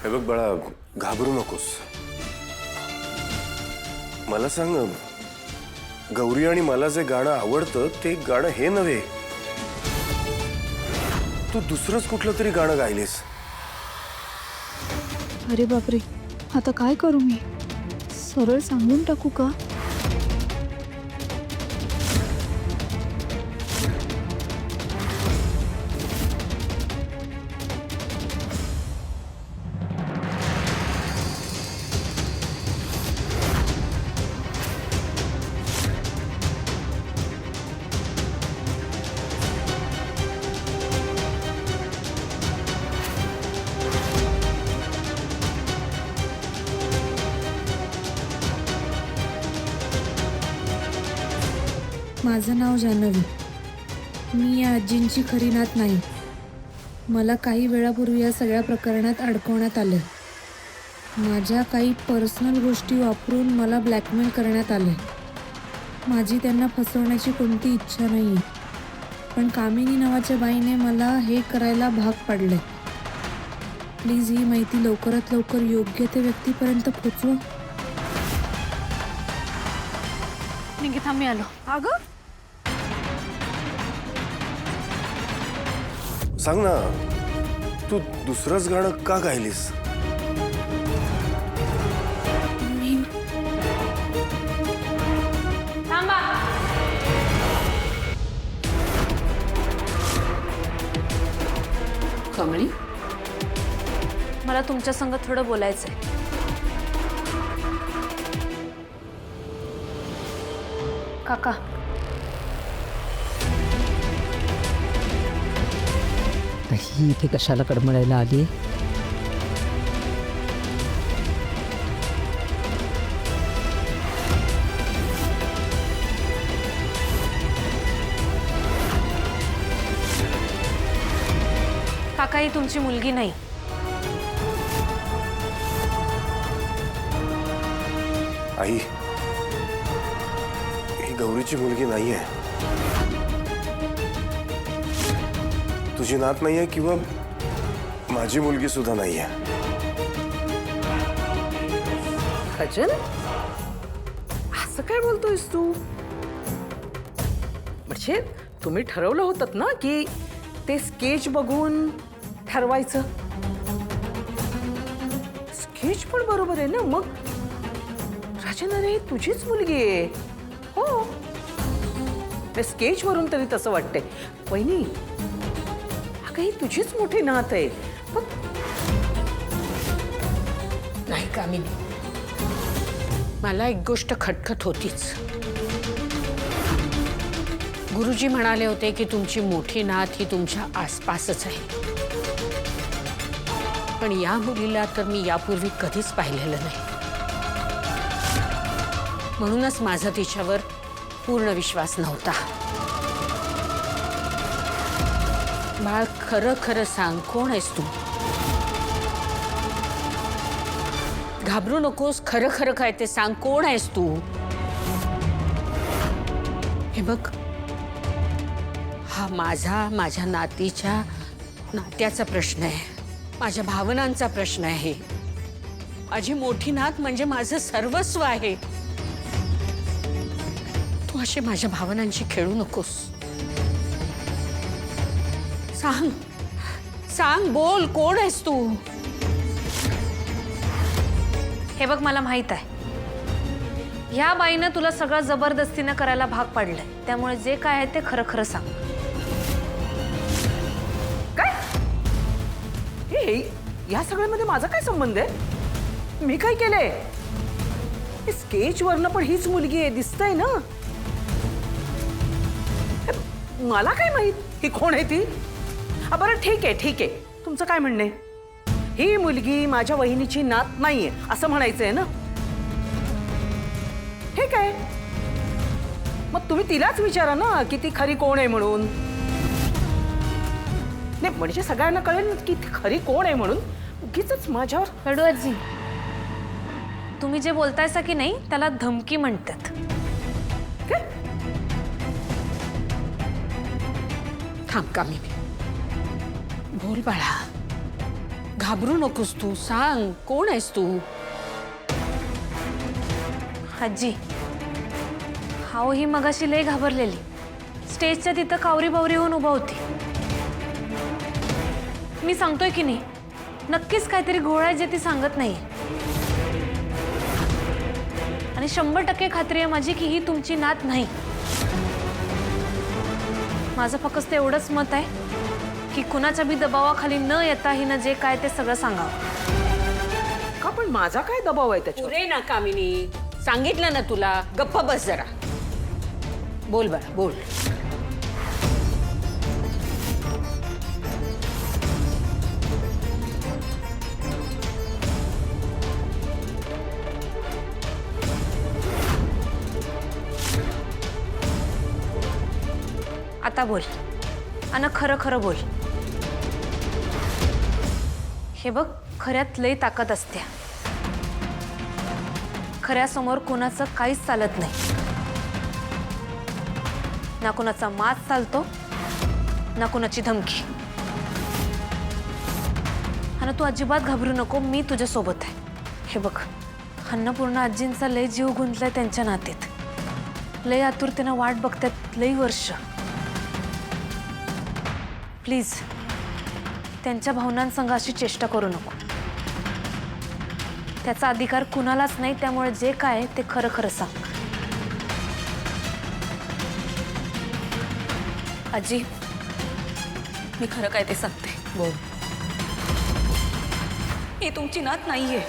हे बघ बाळा, घाबरू नकोस. मला सांग, गौरी आणि मला जे गाणं आवडतं ते गाणं हे नव्हे, तू दुसरंच कुठलं तरी गाणं गायलेस. अरे बापरे, आता काय करू मी? सरळ सांगून टाकू का? माझं नाव जान्हवी. मी या आजींची खरी नात नाही. मला काही वेळापूर्वी या सगळ्या प्रकरणात अडकवण्यात आलं. माझ्या काही पर्सनल गोष्टी वापरून मला ब्लॅकमेल करण्यात आले. माझी त्यांना फसवण्याची कोणती इच्छा नाही, पण कामिनी नावाच्या बाईने मला हे करायला भाग पाडले. प्लीज ही माहिती लवकरात लवकर योग्य त्या व्यक्तीपर्यंत पोचवा. निकिता, मी आलो. अगं, सांग ना, तू दुसरंच गाणं का गायलीस? कमळी, मला तुमच्या संग थोडं बोलायचंय. काका, ही इथे कशाला कडमडायला आली? काका, ही तुमची मुलगी नाही. आई, ही गौरीची मुलगी नाहीये. तुझी नात नाहीये किंवा माझी मुलगी सुद्धा नाहीये. खजल, असं काय बोलतोयस तू? म्हणजे तुम्ही ठरवलं होतं ना की ते स्केच बघून ठरवायचं. स्केच पण बरोबर आहे ना. मग राजन, अरे तुझीच मुलगी आहे. हो, ते स्केच वरून तरी तसं वाटतंय. वहिनी, अगं ही तुझीच मोठी नात आहे. मग नाही कामिनी, मला एक गोष्ट खटखट होतीच. गुरुजी म्हणाले होते की तुमची मोठी नात ही तुमच्या आसपासच आहे, पण या मुलीला तर मी यापूर्वी कधीच पाहिलेलं नाही. म्हणूनच माझा तिच्यावर पूर्ण विश्वास नव्हता. बाळ, खरं खरं सांग, कोण आहेस तू? घाबरू नकोस, खरं खरं काय ते सांग, कोण आहेस तू? हे बघ, हा माझ्या नात्याचा प्रश्न आहे. माझ्या भावनांचा प्रश्न आहे. माझी मोठी नात म्हणजे माझं सर्वस्व आहे. तू अशी माझ्या भावनांशी खेळू नकोस. सांग, बोल, कोण आहेस तू? हे बघ, मला माहित आहे ह्या बाईनं तुला सगळं जबरदस्तीनं करायला भाग पाडलंय. त्यामुळे जे काय आहे ते खरं खरं सांग. काय हे, या सगळ्यामध्ये माझा काय संबंध आहे? मी काय केलंय? स्केच वरनं पण हीच मुलगी आहे, दिसतंय ना. मला काय माहित ही कोण आहे ती? बरं ठीक आहे, तुमचं काय म्हणणं आहे? ही मुलगी माझ्या वहिनीची नात नाहीये असं म्हणायचंय ना? ठीक आहे, मग तुम्ही तिलाच विचारा ना की ती खरी कोण आहे म्हणून. नाही म्हणजे सगळ्यांना कळेल की ती खरी कोण आहे म्हणून. उगीच माझ्यावर. कडू आजी, तुम्ही जे बोलतायसा की नाही त्याला धमकी म्हणतात. काय? थांब कामिनी, बोल बाळा, घाबरू नकोस तू, सांग कोण आहेस तू? आजी, हाव ही मगाशी लय घाबरलेली. स्टेजच्या तिथं कावरी बावरी होऊन उभा होती. मी सांगतोय की नाही, नक्कीच काहीतरी घोळ आहे जे ती सांगत नाही. आणि 100% खात्री आहे माझी की ही तुमची नात नाही. माझं फक्त एवढंच मत आहे की कुणाच्या बी दबावाखाली न येता हिनं जे काय ते सगळं सांगावं. का पण माझा काय दबाव आहे त्याच्यावर? पुरे ना कामिनी, सांगितलं ना तुला, गप्प बस जरा. बोल बरं बोल. आता बोल आणि खरं खरं बोल. हे बघ, खऱ्यात लई ताकद असते. खऱ्यासमोर कोणाचं काहीच चालत नाही. ना कोणाचा माज चालतो ना कोणाची धमकी. आणि तू अजिबात घाबरू नको, मी तुझ्या सोबत आहे. हे बघ, अन्नपूर्णा आजींचा लय जीव गुंतलाय त्यांच्या नातेत. लय आतुरतेनं वाट बघतात लई वर्ष. प्लीज त्यांच्या भावनांसंग अशी चेष्टा करू नको. त्याचा अधिकार कुणालाच नाही. त्यामुळे जे काय ते खरं खरं सांग. आजी, मी खरं काय ते सांगते. बोल. ही तुमची नात नाहीये.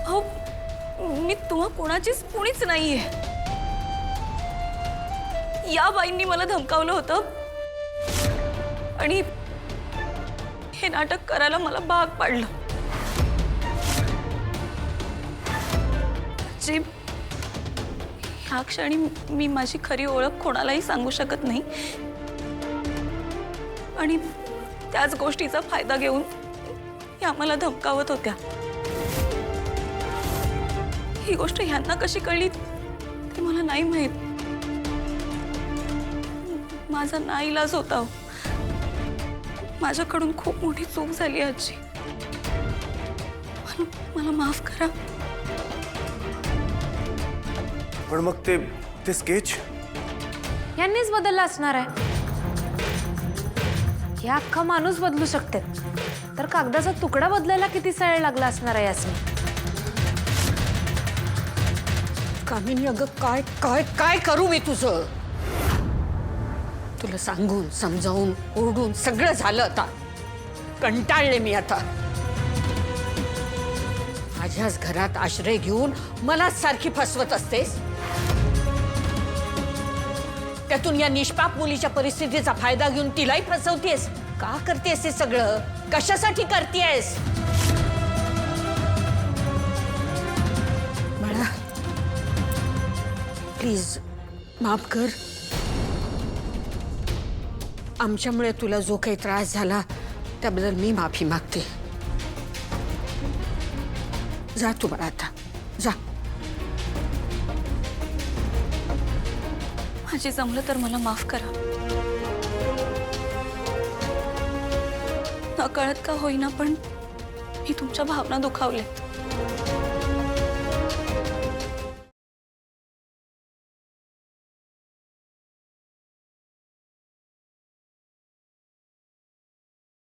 अहो, मी तुम्हा कोणाचीच कुणीच नाहीये. या बाईंनी मला धमकावलं होतं आणि हे नाटक करायला मला भाग पाडलं. जे ह्या क्षणी मी माझी खरी ओळख कोणालाही सांगू शकत नाही आणि त्याच गोष्टीचा फायदा घेऊन ह्या आम्हाला धमकावत होत्या. ही गोष्ट ह्यांना कशी कळली ते मला नाही माहीत. माझा नाईलाज होता. माझ्याकडून खूप मोठी चूक झाली आजी. मला माफ करा. पण मग ते स्केच यांनीच बदलला असणार आहे. हे अख्खा माणूस बदलू शकते, तर कागदाचा तुकडा बदलायला किती वेळ लागला असणार आहे यासनी. कामिनी अगं, काय काय काय करू मी तुझं? तुला सांगून समजावून ओरडून सगळं झालं. आता कंटाळले मी. आता माझ्याच घरात आश्रय घेऊन मलाच सारखी फसवत असतेस. त्यातून या निष्पाप मुलीच्या परिस्थितीचा फायदा घेऊन तिलाही फसवतेस. का करतेस हे सगळं? कशासाठी करतेस? बाळा, प्लीज माफ कर. आमच्यामुळे तुला जो काही त्रास झाला त्याबद्दल मी माफी मागते. जा तू बाळा, आता जा. माझी जमलं तर मला माफ करा. नकळत का होईना पण मी तुमच्या भावना दुखावल्यात.